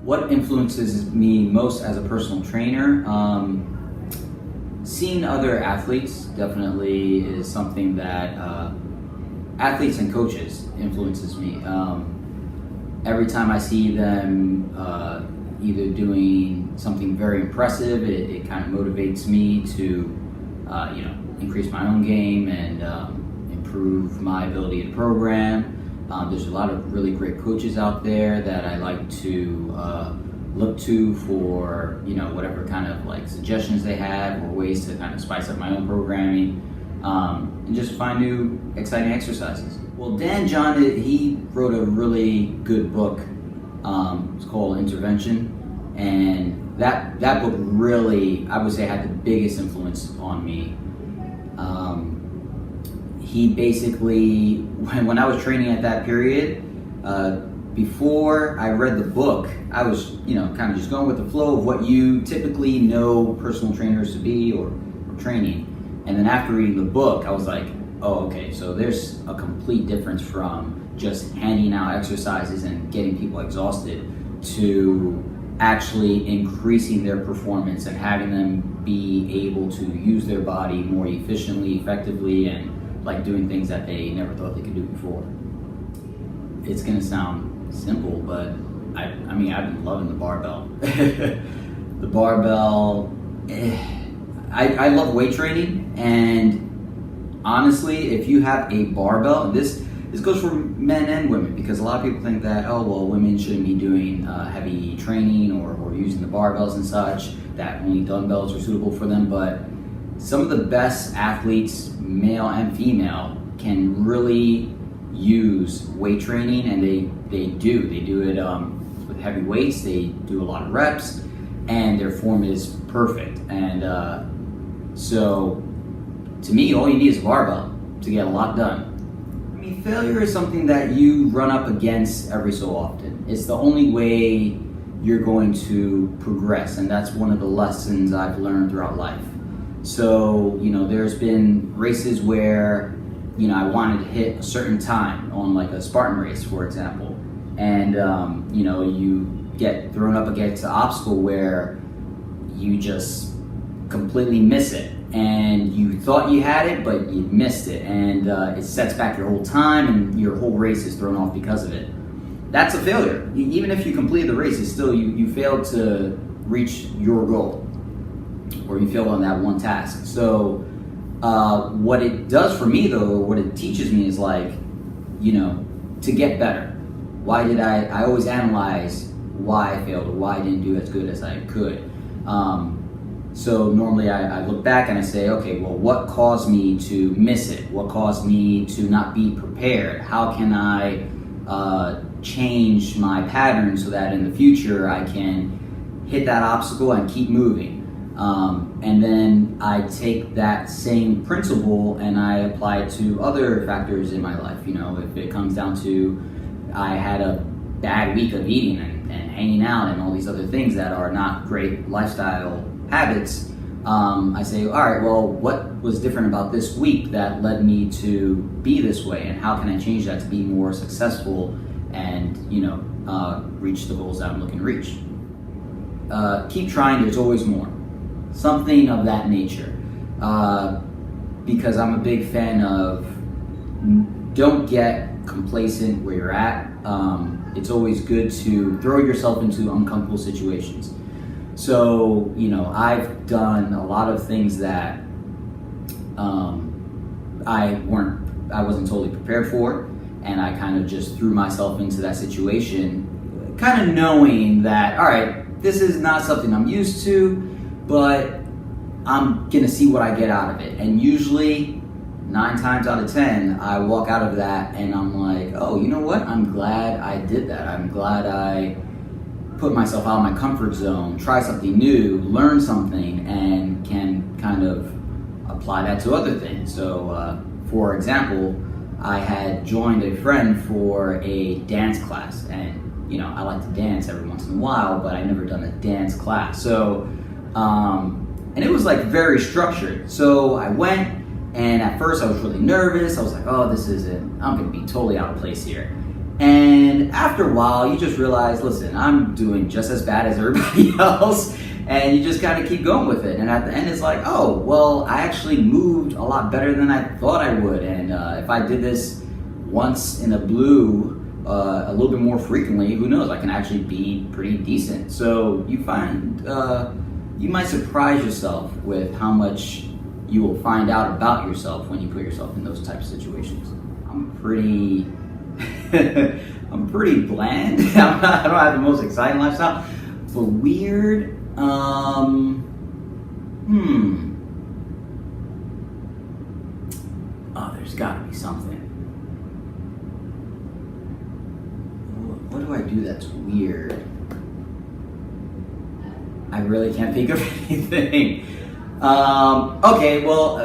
What influences me most as a personal trainer? Seeing other athletes definitely is something that athletes and coaches influences me. Every time I see them either doing something very impressive, it kind of motivates me to increase my own game and improve my ability to program. There's a lot of really great coaches out there that I like to look to for whatever kind of like suggestions they have or ways to kind of spice up my own programming and just find new exciting exercises. Well, Dan John, he wrote a really good book. It's called Intervention, and that book really, I would say, had the biggest influence on me. He basically, when I was training at that period, before I read the book, I was, kind of just going with the flow of what you typically know personal trainers to be or training. And then after reading the book, I was like, oh, okay, so there's a complete difference from just handing out exercises and getting people exhausted to actually increasing their performance and having them be able to use their body more efficiently, effectively, and like doing things that they never thought they could do before. It's gonna sound simple, but I mean, I've been loving the barbell. The barbell, I love weight training, and honestly, if you have a barbell, this goes for men and women, because a lot of people think that, oh, well, women shouldn't be doing heavy training or using the barbells and such, that only dumbbells are suitable for them. But some of the best athletes, male and female, can really use weight training, and they do it with heavy weights. They do a lot of reps, and their form is perfect. And so to me, all you need is a barbell to get a lot done. I mean, failure is something that you run up against every so often. It's the only way you're going to progress, and that's one of the lessons I've learned throughout life. So, there's been races where, I wanted to hit a certain time on like a Spartan race, for example, and, you get thrown up against an obstacle where you just completely miss it, and you thought you had it, but you missed it, and it sets back your whole time, and your whole race is thrown off because of it. That's a failure. Even if you completed the race, it's still, you failed to reach your goal, or you failed on that one task. So what it does for me, though, what it teaches me is like, to get better. Why did I always analyze why I failed or why I didn't do as good as I could. So normally I look back and I say, okay, well, what caused me to miss it? What caused me to not be prepared? How can I change my pattern so that in the future I can hit that obstacle and keep moving? And then I take that same principle and I apply it to other factors in my life. If it comes down to I had a bad week of eating and hanging out and all these other things that are not great lifestyle habits, I say, all right, well, what was different about this week that led me to be this way, and how can I change that to be more successful and reach the goals that I'm looking to reach? Keep trying, there's always more. Something of that nature, because I'm a big fan of don't get complacent where you're at. It's always good to throw yourself into uncomfortable situations. So, I've done a lot of things that I wasn't totally prepared for, and I kind of just threw myself into that situation, kind of knowing that, all right, this is not something I'm used to, but I'm gonna see what I get out of it. And usually 9 times out of 10, I walk out of that and I'm like, oh, you know what? I'm glad I did that. I'm glad I put myself out of my comfort zone, try something new, learn something, and can kind of apply that to other things. So, for example, I had joined a friend for a dance class, and I like to dance every once in a while, but I never done a dance class. So, and it was like very structured. So I went, and at first I was really nervous. I was like, oh, I'm gonna be totally out of place here. And after a while, you just realize, listen, I'm doing just as bad as everybody else. And you just kind of keep going with it. And at the end, it's like, oh, well, I actually moved a lot better than I thought I would. And if I did this once in a blue a little bit more frequently, who knows, I can actually be pretty decent. So you find, you might surprise yourself with how much you will find out about yourself when you put yourself in those types of situations. I'm pretty bland. I don't have the most exciting lifestyle. But weird, oh, there's gotta be something. What do I do that's weird? I really can't think of anything. Okay, well,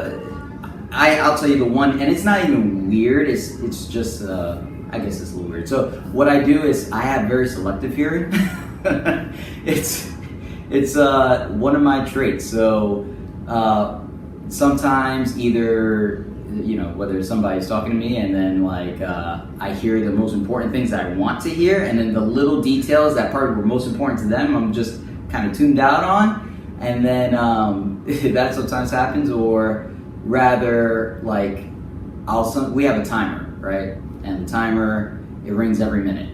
I'll tell you the one, and it's not even weird. It's just, I guess it's a little weird. So what I do is I have very selective hearing. It's one of my traits. So sometimes either, whether somebody's talking to me and then I hear the most important things that I want to hear, and then the little details that probably were most important to them, I'm just kind of tuned out on. And then that sometimes happens, or rather we have a timer, right? And the timer, it rings every minute.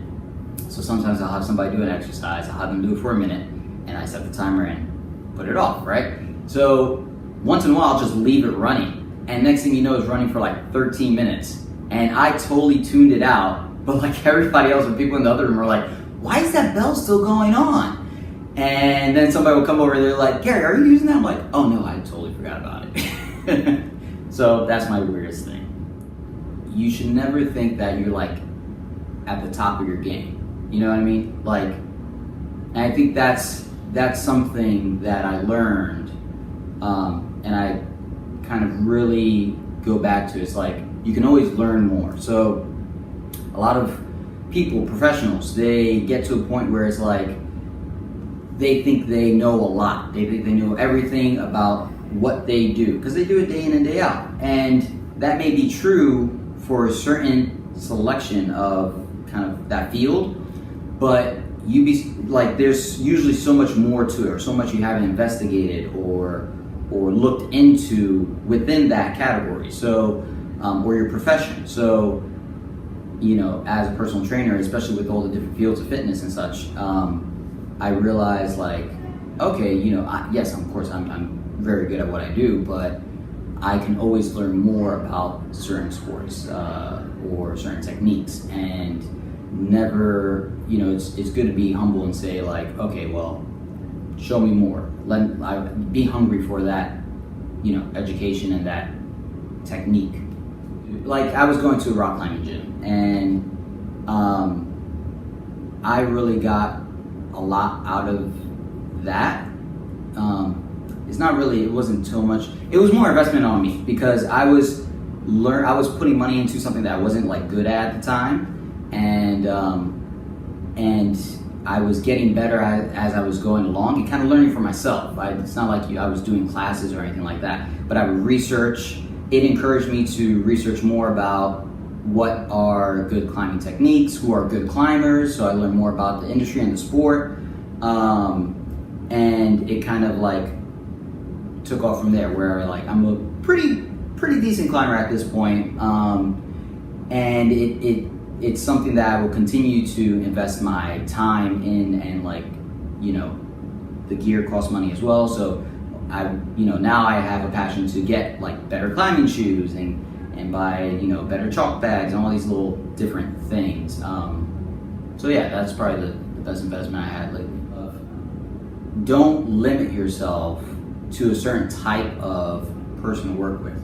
So sometimes I'll have somebody do an exercise, I'll have them do it for a minute, and I set the timer and put it off, right? So once in a while, I'll just leave it running. And next thing you know, it's running for 13 minutes. And I totally tuned it out, but everybody else and people in the other room are like, why is that bell still going on? And then somebody will come over and they're like, Gary, are you using that? I'm like, oh no, I totally forgot about it. So that's my weirdest thing. You should never think that you're at the top of your game. You know what I mean? And I think that's something that I learned, and I kind of really go back to. It's you can always learn more. So a lot of people, professionals, they get to a point where it's they think they know a lot. They think they know everything about what they do because they do it day in and day out. And that may be true for a certain selection of kind of that field, but there's usually so much more to it, or so much you haven't investigated or looked into within that category. So, or your profession. So, as a personal trainer, especially with all the different fields of fitness and such, I realized okay, yes, of course, I'm very good at what I do, but I can always learn more about certain sports or certain techniques, and never, it's good to be humble and say okay, well, show me more. Be hungry for that, education and that technique. I was going to a rock climbing gym, and I really got a lot out of that. It wasn't too much. It was more investment on me because I was putting money into something that I wasn't good at the time, and I was getting better as I was going along and kind of learning for myself. It's not I was doing classes or anything like that, but I would research. It encouraged me to research more about what are good climbing techniques, who are good climbers, so I learned more about the industry and the sport, and it kind of took off from there, where I'm a pretty decent climber at this point, and it's something that I will continue to invest my time in, and the gear costs money as well, so now I have a passion to get better climbing shoes and buy better chalk bags and all these little different things. So yeah, that's probably the best investment I had lately. Don't limit yourself to a certain type of person to work with.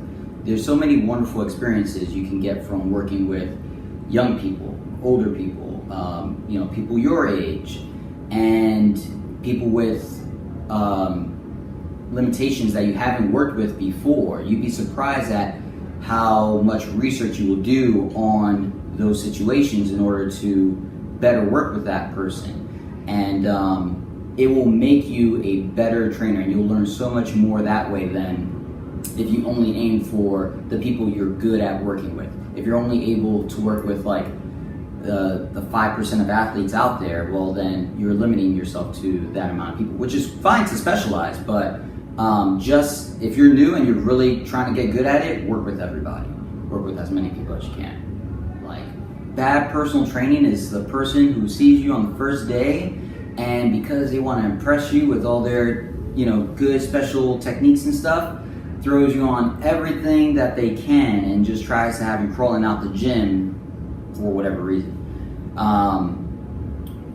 There's so many wonderful experiences you can get from working with young people, older people, people your age, and people with limitations that you haven't worked with before. You'd be surprised at how much research you will do on those situations in order to better work with that person. And it will make you a better trainer, and you'll learn so much more that way than if you only aim for the people you're good at working with. If you're only able to work with the 5% of athletes out there, well, then you're limiting yourself to that amount of people, which is fine to specialize, but just if you're new and you're really trying to get good at it, work with everybody. Work with as many people as you can. Like, bad personal training is the person who sees you on the first day, and because they want to impress you with all their, good special techniques and stuff, throws you on everything that they can and just tries to have you crawling out the gym for whatever reason.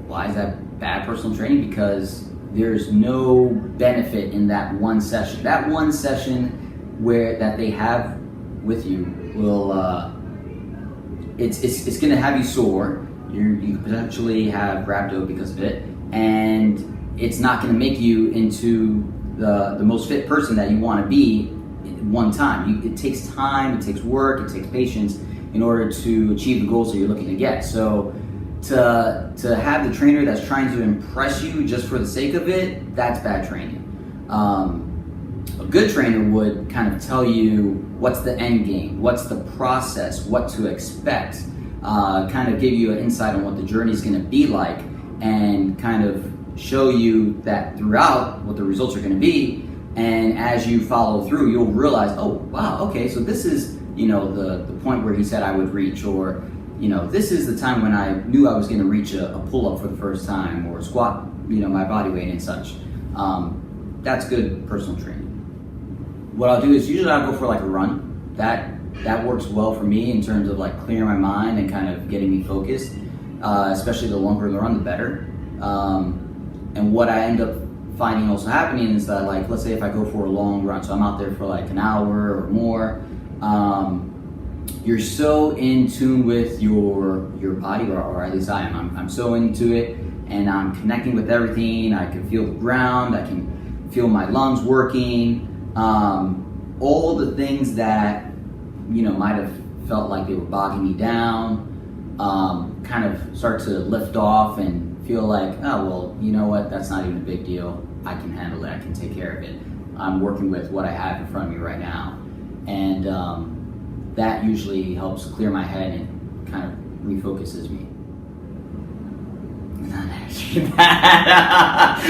Why is that bad personal training? Because there's no benefit in that one session. That one session that they have with you will, it's going to have you sore. You could potentially have rhabdo because of it, and it's not going to make you into the most fit person that you want to be at one time. It takes time, it takes work, it takes patience in order to achieve the goals that you're looking to get. So to have the trainer that's trying to impress you just for the sake of it, that's bad training. A good trainer would kind of tell you what's the end game, what's the process, what to expect, kind of give you an insight on what the journey is going to be like, and kind of show you that throughout what the results are going to be. And as you follow through, you'll realize, oh wow, okay, so this is the point where he said I would reach, or this is the time when I knew I was going to reach a pull-up for the first time, or squat my body weight and such. That's good personal training. What I'll do is usually I'll go for like a run. That works well for me in terms of like clearing my mind and kind of getting me focused. Especially the longer the run, the better. And what I end up finding also happening is that, like, let's say if I go for a long run, so I'm out there for like an hour or more, you're so in tune with your body, or at least I am. I'm so into it, and I'm connecting with everything. I can feel the ground. I can feel my lungs working. All the things that might have felt like they were bogging me down kind of start to lift off and feel like, oh well, you know what? That's not even a big deal. I can handle it. I can take care of it. I'm working with what I have in front of me right now, and that usually helps clear my head and kind of refocuses me. Not actually that.